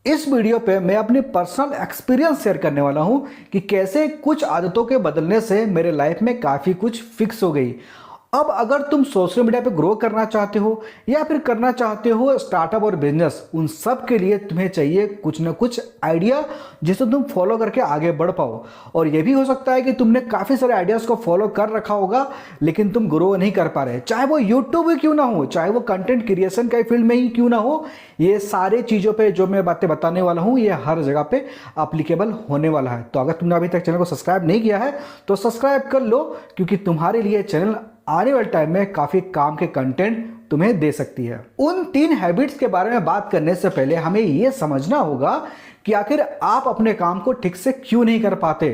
इस वीडियो पे मैं अपनी पर्सनल एक्सपीरियंस शेयर करने वाला हूँ कि कैसे कुछ आदतों के बदलने से मेरे लाइफ में काफ़ी कुछ फिक्स हो गई। अब अगर तुम सोशल मीडिया पे ग्रो करना चाहते हो या फिर करना चाहते हो स्टार्टअप और बिजनेस, उन सब के लिए तुम्हें चाहिए कुछ ना कुछ आइडिया जिसे तुम फॉलो करके आगे बढ़ पाओ। और ये भी हो सकता है कि तुमने काफ़ी सारे आइडियाज़ को फॉलो कर रखा होगा लेकिन तुम ग्रो नहीं कर पा रहे, चाहे वो यूट्यूब ही क्यों ना हो, चाहे वो कंटेंट क्रिएशन का फील्ड में ही क्यों ना हो। ये सारे चीज़ों पे जो मैं बातें बताने वाला हूँ ये हर जगह पे अप्लीकेबल होने वाला है। तो अगर तुमने अभी तक चैनल को सब्सक्राइब नहीं किया है तो सब्सक्राइब कर लो, क्योंकि तुम्हारे लिए चैनल आने वाले टाइम में काफ़ी काम के कंटेंट तुम्हें दे सकती है। उन 3 हैबिट्स के बारे में बात करने से पहले हमें यह समझना होगा कि आखिर आप अपने काम को ठीक से क्यों नहीं कर पाते।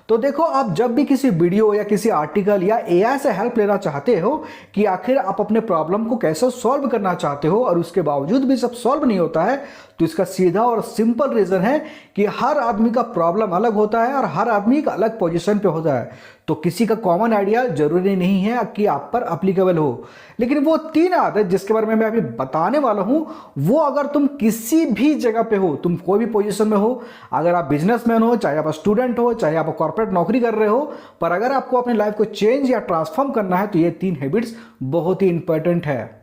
तो देखो, आप जब भी किसी वीडियो या किसी आर्टिकल या एआई से हेल्प लेना चाहते हो कि आखिर आप अपने प्रॉब्लम को कैसे सॉल्व करना चाहते हो और उसके बावजूद भी सब सॉल्व नहीं होता है, तो इसका सीधा और सिंपल रीज़न है कि हर आदमी का प्रॉब्लम अलग होता है और हर आदमी एक अलग पोजीशन पे होता है। तो किसी का कॉमन आइडिया जरूरी नहीं है कि आप पर अप्लीकेबल हो, लेकिन वो 3 आदत जिसके बारे में मैं अभी बताने वाला हूँ, वो अगर तुम किसी भी जगह पे हो, तुम कोई भी पोजीशन में हो, अगर आप बिजनेसमैन हो, चाहे आप स्टूडेंट हो, चाहे आप कॉर्पोरेट नौकरी कर रहे हो, पर अगर आपको अपनी लाइफ को चेंज या ट्रांसफॉर्म करना है तो ये 3 हैबिट्स बहुत ही इंपॉर्टेंट है।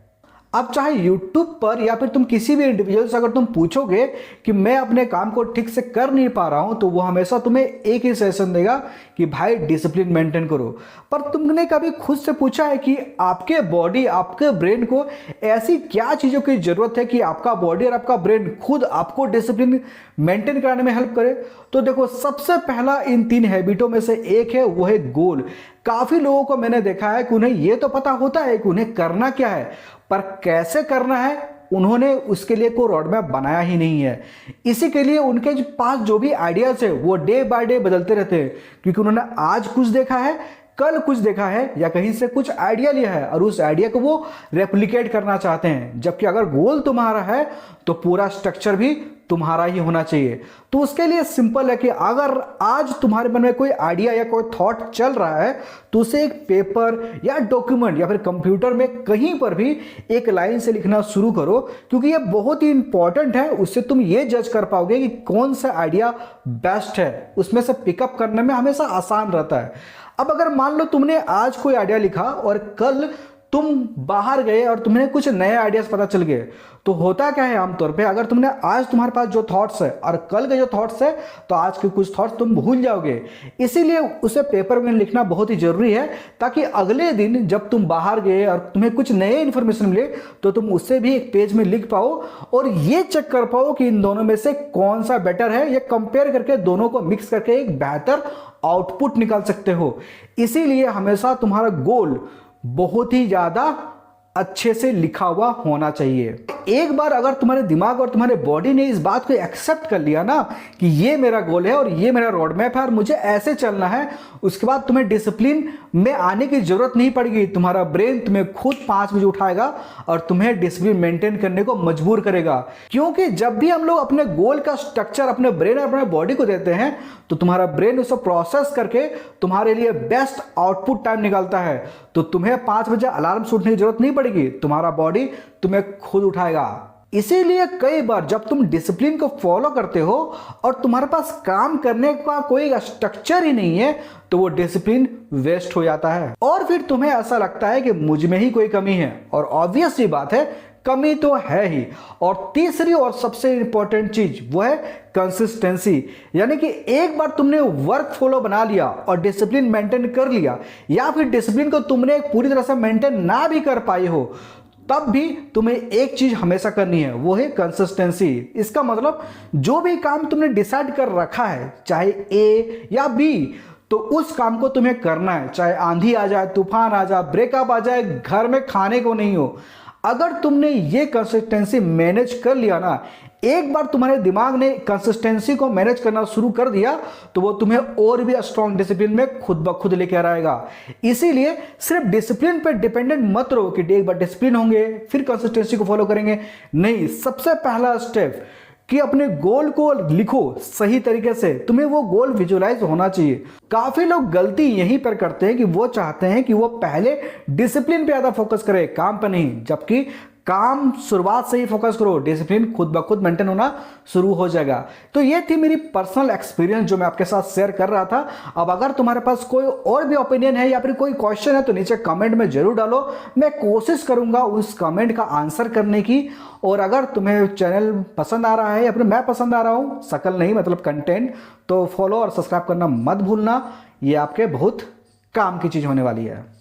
अब चाहे YouTube पर या फिर तुम किसी भी इंडिविजुअल से अगर तुम पूछोगे कि मैं अपने काम को ठीक से कर नहीं पा रहा हूं, तो वो हमेशा तुम्हें एक ही सजेशन देगा कि भाई डिसिप्लिन मेंटेन करो। पर तुमने कभी खुद से पूछा है कि आपके बॉडी, आपके ब्रेन को ऐसी क्या चीज़ों की ज़रूरत है कि आपका बॉडी और आपका ब्रेन खुद आपको डिसिप्लिन मेंटेन कराने में हेल्प करे? तो देखो, सबसे पहला इन 3 हैबिटों में से एक है, वो है गोल। काफ़ी लोगों को मैंने देखा है कि उन्हें ये तो पता होता है कि उन्हें करना क्या है, पर कैसे करना है उन्होंने उसके लिए कोई रोड मैप बनाया ही नहीं है। इसी के लिए उनके पास जो भी आइडियाज है वो डे बाय डे बदलते रहते हैं, क्योंकि उन्होंने आज कुछ देखा है, कल कुछ देखा है या कहीं से कुछ आइडिया लिया है और उस आइडिया को वो रेप्लिकेट करना चाहते हैं। जबकि अगर गोल तुम्हारा है तो पूरा स्ट्रक्चर भी तुम्हारा ही होना चाहिए। तो उसके लिए सिंपल है कि अगर आज तुम्हारे मन में कोई आइडिया या कोई थॉट चल रहा है तो उसे एक पेपर या डॉक्यूमेंट या फिर कंप्यूटर में कहीं पर भी एक लाइन से लिखना शुरू करो, क्योंकि ये बहुत ही इंपॉर्टेंट है। उससे तुम ये जज कर पाओगे कि कौन सा आइडिया बेस्ट है, उसमें से पिकअप करने में हमेशा आसान रहता है। अब अगर मान लो तुमने आज कोई आइडिया लिखा और कल तुम बाहर गए और तुम्हें कुछ नए आइडियाज पता चल गए, तो होता क्या है आमतौर पे, अगर तुमने आज तुम्हारे पास जो थॉट्स है और कल के जो थॉट्स है, तो आज के कुछ थॉट्स तुम भूल जाओगे। इसीलिए उसे पेपर में लिखना बहुत ही जरूरी है, ताकि अगले दिन जब तुम बाहर गए और तुम्हें कुछ नए इन्फॉर्मेशन मिले तो तुम उससे भी एक पेज में लिख पाओ और ये चेक कर पाओ कि इन दोनों में से कौन सा बेटर है। ये कंपेयर करके दोनों को मिक्स करके एक बेहतर आउटपुट निकाल सकते हो। इसीलिए हमेशा तुम्हारा गोल बहुत ही ज्यादा अच्छे से लिखा हुआ होना चाहिए। एक बार अगर तुम्हारे दिमाग और तुम्हारे बॉडी ने इस बात को एक्सेप्ट कर लिया ना कि ये मेरा गोल है और ये मेरा रोड मैप है और मुझे ऐसे चलना है, उसके बाद तुम्हें डिसिप्लिन में आने की जरूरत नहीं पड़ेगी। तुम्हारा ब्रेन तुम्हें खुद 5 बजे उठाएगा और तुम्हें डिसिप्लिन मेंटेन करने को मजबूर करेगा। क्योंकि जब भी हम लोग अपने गोल का स्ट्रक्चर अपने ब्रेन और अपने बॉडी को देते हैं तो तुम्हारा ब्रेन उसे प्रोसेस करके तुम्हारे लिए बेस्ट आउटपुट टाइम निकालता है। तो तुम्हें 5 बजे अलार्म सूटने की जरूरत नहीं पड़ेगी, तुम्हारा बॉडी तुम्हें खुद उठाएगा। इसीलिए कई बार जब तुम डिसिप्लिन को फॉलो करते हो और तुम्हारे पास काम करने का कोई स्ट्रक्चर ही नहीं है, तो वो डिसिप्लिन वेस्ट हो जाता है और फिर तुम्हें ऐसा लगता है कि मुझ में ही कोई कमी है। और ऑब्वियस सी बात है, कमी तो है ही। और तीसरी और सबसे इंपॉर्टेंट चीज वो है कंसिस्टेंसी। यानी कि एक बार तुमने वर्क फ्लो बना लिया और डिसिप्लिन मेंटेन कर लिया, या फिर डिसिप्लिन को तुमने पूरी तरह से मेंटेन ना भी कर पाए हो, तब भी तुम्हें एक चीज हमेशा करनी है, वो है कंसिस्टेंसी। इसका मतलब जो भी काम तुमने डिसाइड कर रखा है, चाहे ए या बी, तो उस काम को तुम्हें करना है। चाहे आंधी आ जाए, तूफान आ जाए, ब्रेकअप आ जाए, घर में खाने को नहीं हो, अगर तुमने ये कंसिस्टेंसी मैनेज कर लिया ना, एक बार तुम्हारे दिमाग ने कंसिस्टेंसी को मैनेज करना शुरू कर दिया, तो वो तुम्हें और भी स्ट्रॉन्ग डिसिप्लिन में खुद ब खुद लेकर आएगा। इसीलिए सिर्फ डिसिप्लिन पे डिपेंडेंट मत रहो कि एक बार डिसिप्लिन होंगे फिर कंसिस्टेंसी को फॉलो करेंगे। नहीं, सबसे पहला स्टेप कि अपने गोल को लिखो सही तरीके से, तुम्हें वो गोल विजुअलाइज होना चाहिए। काफी लोग गलती यहीं पर करते हैं कि वो चाहते हैं कि वो पहले डिसिप्लिन पे ज्यादा फोकस करे, काम पे नहीं। जबकि काम शुरुआत से ही फोकस करो, डिसिप्लिन खुद ब खुद मेंटेन होना शुरू हो जाएगा। तो ये थी मेरी पर्सनल एक्सपीरियंस जो मैं आपके साथ शेयर कर रहा था। अब अगर तुम्हारे पास कोई और भी ओपिनियन है या फिर कोई क्वेश्चन है तो नीचे कमेंट में जरूर डालो, मैं कोशिश करूंगा उस कमेंट का आंसर करने की। और अगर तुम्हें चैनल पसंद आ रहा है या फिर मैं पसंद आ रहा हूं, शकल नहीं मतलब कंटेंट, तो फॉलो और सब्सक्राइब करना मत भूलना। ये आपके बहुत काम की चीज होने वाली है।